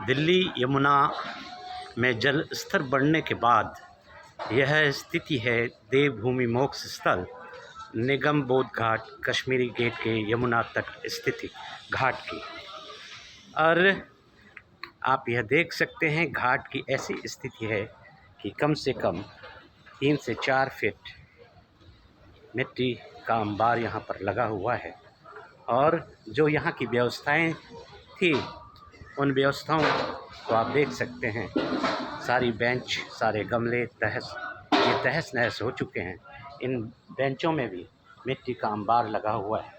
दिल्ली यमुना में जल स्तर बढ़ने के बाद यह स्थिति है देवभूमि मोक्ष स्थल निगम बोध घाट कश्मीरी गेट के यमुना तट स्थित घाट की। और आप यह देख सकते हैं घाट की ऐसी स्थिति है कि कम से कम 3 से 4 फीट मिट्टी का अंबार यहाँ पर लगा हुआ है। और जो यहाँ की व्यवस्थाएं थी उन व्यवस्थाओं को आप देख सकते हैं, सारी बेंच, सारे गमले तहस नहस हो चुके हैं। इन बेंचों में भी मिट्टी का अंबार लगा हुआ है।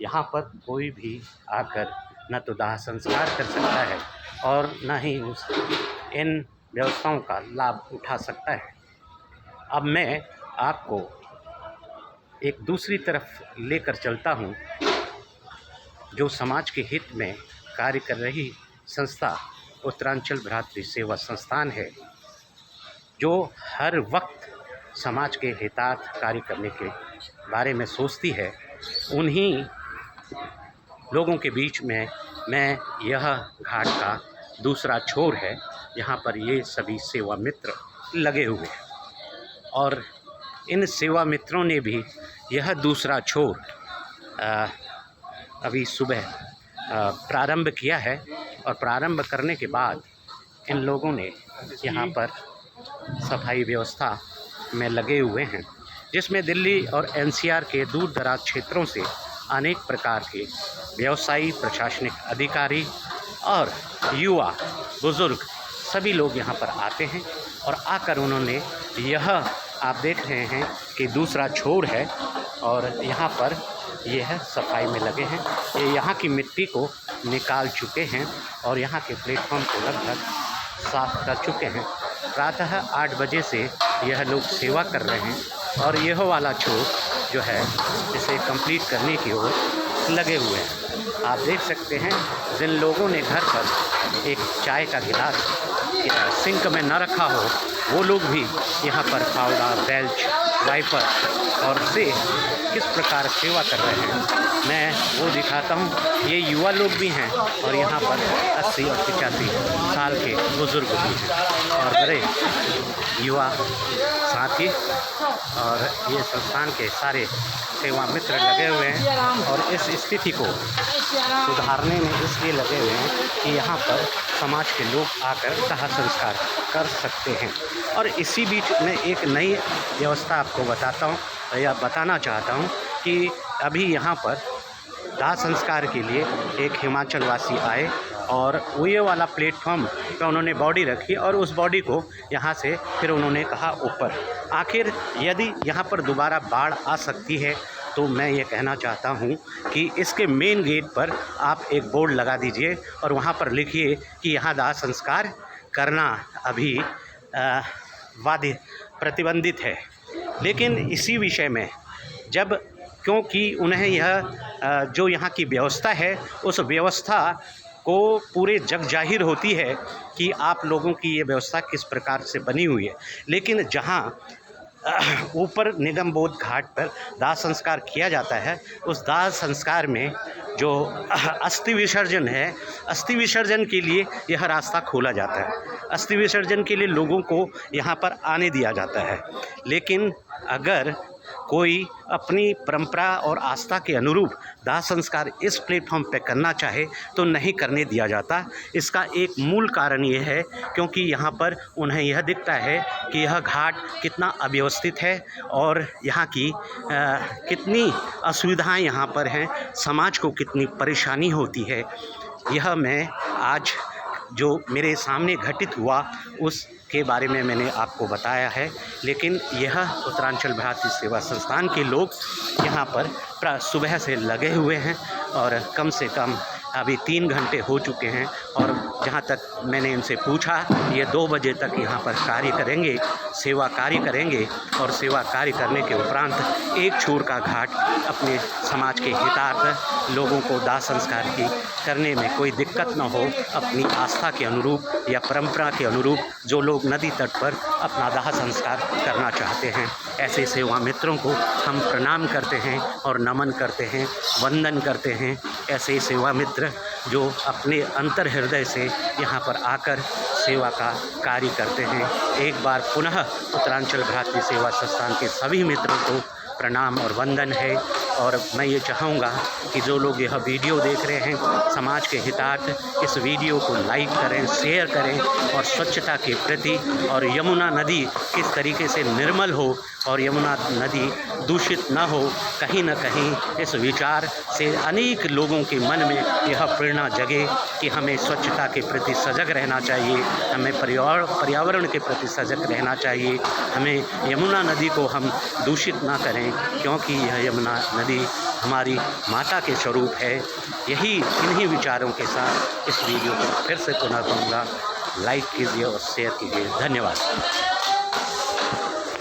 यहाँ पर कोई भी आकर न तो दाह संस्कार कर सकता है और न ही इन व्यवस्थाओं का लाभ उठा सकता है। अब मैं आपको एक दूसरी तरफ लेकर चलता हूँ, जो समाज के हित में कार्य कर रही संस्था उत्तरांचल भ्रातृ सेवा संस्थान है, जो हर वक्त समाज के हितार्थ कार्य करने के बारे में सोचती है। उन्हीं लोगों के बीच में मैं यह घाट का दूसरा छोर है, यहाँ पर ये सभी सेवा मित्र लगे हुए हैं। और इन सेवा मित्रों ने भी यह दूसरा छोर अभी सुबह प्रारंभ किया है। और प्रारंभ करने के बाद इन लोगों ने यहाँ पर सफाई व्यवस्था में लगे हुए हैं, जिसमें दिल्ली और एनसीआर के दूर दराज क्षेत्रों से अनेक प्रकार के व्यवसायी, प्रशासनिक अधिकारी और युवा, बुज़ुर्ग सभी लोग यहाँ पर आते हैं। और आकर उन्होंने यह आप देख रहे हैं कि दूसरा छोर है और यहाँ पर यह सफाई में लगे हैं। ये यहाँ की मिट्टी को निकाल चुके हैं और यहाँ के प्लेटफॉर्म को लगभग साफ कर चुके हैं। प्रातः 8 बजे से यह लोग सेवा कर रहे हैं और यह वाला छोर जो है इसे कंप्लीट करने की ओर लगे हुए हैं। आप देख सकते हैं जिन लोगों ने घर पर एक चाय का गिलास सिंक में न रखा हो, वो लोग भी यहाँ पर फावड़ा, बेल्च, वाइपर और से किस प्रकार सेवा कर रहे हैं मैं वो दिखाता हूँ। ये युवा लोग भी हैं और यहाँ पर 80 और 85 साल के बुज़ुर्ग भी हैं और बड़े युवा साथी। और ये संस्थान के सारे सेवा मित्र लगे हुए हैं और इस स्थिति को सुधारने में इसलिए लगे हुए हैं कि यहाँ पर समाज के लोग आकर दाह संस्कार कर सकते हैं। और इसी बीच में एक नई व्यवस्था आपको बताता हूँ या बताना चाहता हूँ कि अभी यहाँ पर दाह संस्कार के लिए एक हिमाचल वासी आए और वो ये वाला प्लेटफॉर्म पे उन्होंने बॉडी रखी और उस बॉडी को यहाँ से फिर उन्होंने कहा ऊपर। आखिर यदि यहाँ पर दोबारा बाढ़ आ सकती है तो मैं ये कहना चाहता हूँ कि इसके मेन गेट पर आप एक बोर्ड लगा दीजिए और वहाँ पर लिखिए कि यहाँ दाह संस्कार करना अभी वाद्य प्रतिबंधित है। लेकिन इसी विषय में जब क्योंकि उन्हें यह जो यहाँ की व्यवस्था है उस व्यवस्था को पूरे जग जाहिर होती है कि आप लोगों की ये व्यवस्था किस प्रकार से बनी हुई है। लेकिन जहाँ ऊपर निगम बोध घाट पर दाह संस्कार किया जाता है, उस दाह संस्कार में जो अस्थि विसर्जन है, अस्थि विसर्जन के लिए यह रास्ता खोला जाता है। अस्थि विसर्जन के लिए लोगों को यहाँ पर आने दिया जाता है। लेकिन अगर कोई अपनी परंपरा और आस्था के अनुरूप दाह संस्कार इस प्लेटफॉर्म पे करना चाहे तो नहीं करने दिया जाता। इसका एक मूल कारण ये है क्योंकि यहाँ पर उन्हें यह दिखता है कि यह घाट कितना अव्यवस्थित है और यहाँ की कितनी असुविधाएं यहाँ पर हैं, समाज को कितनी परेशानी होती है। यह मैं आज जो मेरे सामने घटित हुआ उसके बारे में मैंने आपको बताया है। लेकिन यह उत्तरांचल भ्रातृ सेवा संस्थान के लोग यहाँ पर सुबह से लगे हुए हैं और कम से कम अभी 3 घंटे हो चुके हैं। और जहाँ तक मैंने इनसे पूछा, ये 2 बजे तक यहाँ पर कार्य करेंगे, सेवा कार्य करेंगे और सेवा कार्य करने के उपरांत एक छोर का घाट अपने समाज के हितार्थ लोगों को दाह संस्कार की करने में कोई दिक्कत न हो, अपनी आस्था के अनुरूप या परंपरा के अनुरूप जो लोग नदी तट पर अपना दाह संस्कार करना चाहते हैं, ऐसे सेवा मित्रों को हम प्रणाम करते हैं और नमन करते हैं, वंदन करते हैं। ऐसे सेवा मित्र जो अपने अंतर हृदय से यहाँ पर आकर सेवा का कार्य करते हैं। एक बार पुनः उत्तरांचल भ्रातृ सेवा संस्थान के सभी मित्रों को प्रणाम और वंदन है। और मैं ये चाहूँगा कि जो लोग यह वीडियो देख रहे हैं समाज के हितार्थ इस वीडियो को लाइक करें, शेयर करें और स्वच्छता के प्रति और यमुना नदी किस तरीके से निर्मल हो और यमुना नदी दूषित न हो, कहीं न कहीं इस विचार से अनेक लोगों के मन में यह प्रेरणा जगे कि हमें स्वच्छता के प्रति सजग रहना चाहिए, हमें पर्यावरण के प्रति सजग रहना चाहिए, हमें यमुना नदी को हम दूषित ना करें, क्योंकि यह यमुना नदी हमारी माता के स्वरूप है। इन्हीं विचारों के साथ इस वीडियो को फिर से पुनः कहूँगा, लाइक कीजिए और शेयर कीजिए। धन्यवाद।